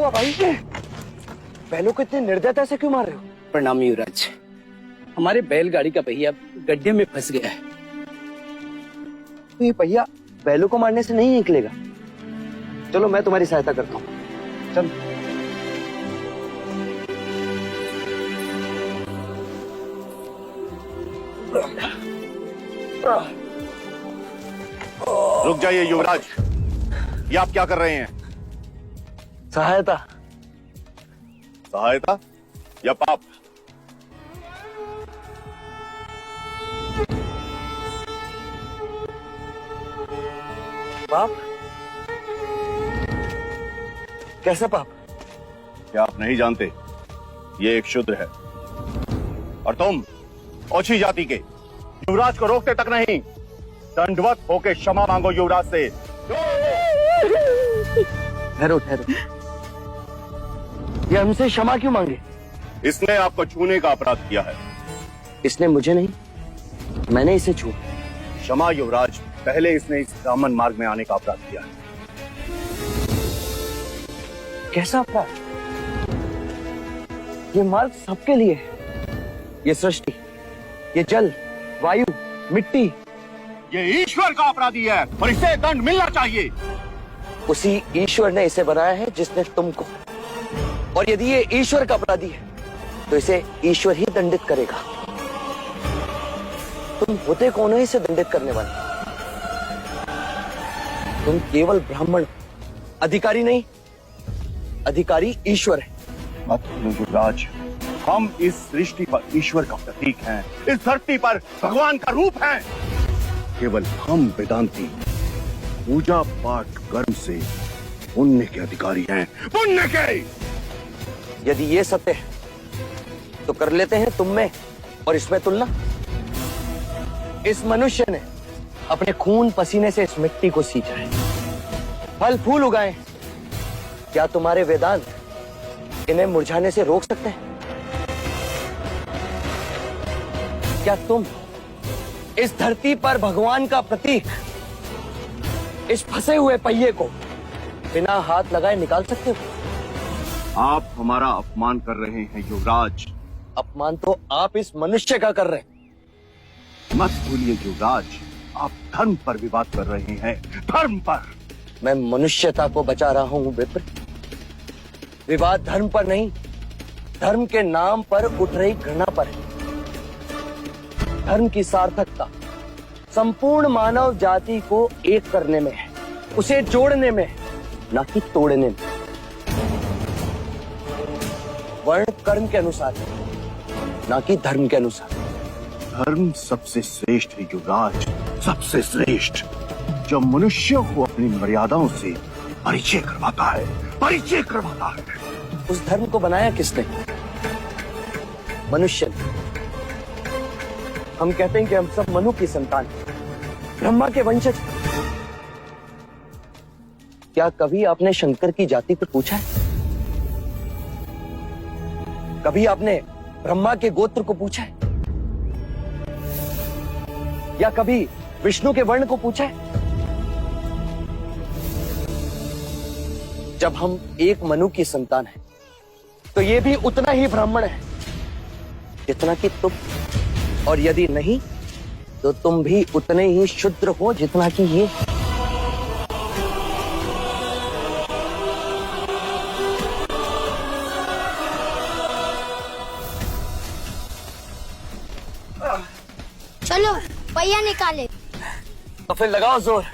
हुआ भाई? बैलों को इतने निर्दयता से क्यों मार रहे हो? प्रणाम युवराज। हमारे बैलगाड़ी का पहिया गड्ढे में फंस गया है। तो ये पहिया बैलों को मारने से नहीं निकलेगा। चलो मैं तुम्हारी सहायता करता हूँ। चल। रुक जाइए युवराज, ये आप क्या कर रहे हैं? सहायता। सहायता या पाप? पाप? कैसा पाप? क्या आप नहीं जानते? ये एक शूद्र है और तुम ओछी जाति के युवराज को रोकते तक नहीं, दंडवत होके क्षमा मांगो युवराज से। ठहरो ठहरो, ये हमसे क्षमा क्यों मांगे? इसने आपको छूने का अपराध किया है। इसने मुझे नहीं, मैंने इसे छुआ। क्षमा युवराज, पहले इसने इस ब्राह्मण मार्ग में आने का अपराध किया है। कैसा अपराध? ये मार्ग सबके लिए है। ये सृष्टि, ये जल, वायु, मिट्टी, ये ईश्वर का अपराधी है और इसे दंड मिलना चाहिए। उसी ईश्वर ने इसे बनाया है जिसने तुमको, और यदि ये ईश्वर का अपराधी है तो इसे ईश्वर ही दंडित करेगा। तुम होते कौन हो इसे दंडित करने वाले? तुम केवल ब्राह्मण, अधिकारी नहीं, अधिकारी ईश्वर है। मत भूलो युवराज, हम इस सृष्टि पर ईश्वर का प्रतीक हैं, इस धरती पर भगवान का रूप हैं। केवल हम वेदांती पूजा पाठ कर्म से पुण्य के अधिकारी हैं, पुण्य के। यदि ये सत्य है तो कर लेते हैं तुम में और इसमें तुलना। इस मनुष्य ने अपने खून पसीने से इस मिट्टी को सींचा है, फल फूल उगाए। क्या तुम्हारे वेदांत इन्हें मुरझाने से रोक सकते हैं? क्या तुम इस धरती पर भगवान का प्रतीक, इस फंसे हुए पहिए को बिना हाथ लगाए निकाल सकते हो? आप हमारा अपमान कर रहे हैं युवराज। अपमान तो आप इस मनुष्य का कर रहे हैं। मत भूलिए युवराज, आप धर्म पर विवाद कर रहे हैं, धर्म पर। मैं मनुष्यता को बचा रहा हूं विप्र। विवाद धर्म पर नहीं, धर्म के नाम पर उठ रही घृणा पर है। धर्म की सार्थकता संपूर्ण मानव जाति को एक करने में है, उसे जोड़ने में है, ना कि तोड़ने में। वर्ण कर्म के अनुसार, ना कि धर्म के अनुसार। धर्म सबसे श्रेष्ठ है युवराज, सबसे श्रेष्ठ, जो मनुष्य को अपनी मर्यादाओं से परिचय करवाता है, परिचय करवाता है। उस धर्म को बनाया किसने? मनुष्य ने। हम कहते हैं कि हम सब मनु की संतान, ब्रह्मा के वंशज। क्या कभी आपने शंकर की जाति को पूछा है? कभी आपने ब्रह्मा के गोत्र को पूछा है? या कभी विष्णु के वर्ण को पूछा है? जब हम एक मनु की संतान हैं, तो ये भी उतना ही ब्राह्मण है जितना कि तुम, और यदि नहीं तो तुम भी उतने ही शूद्र हो जितना कि ये। चलो पहिया निकाले। तो फिर लगाओ जोर।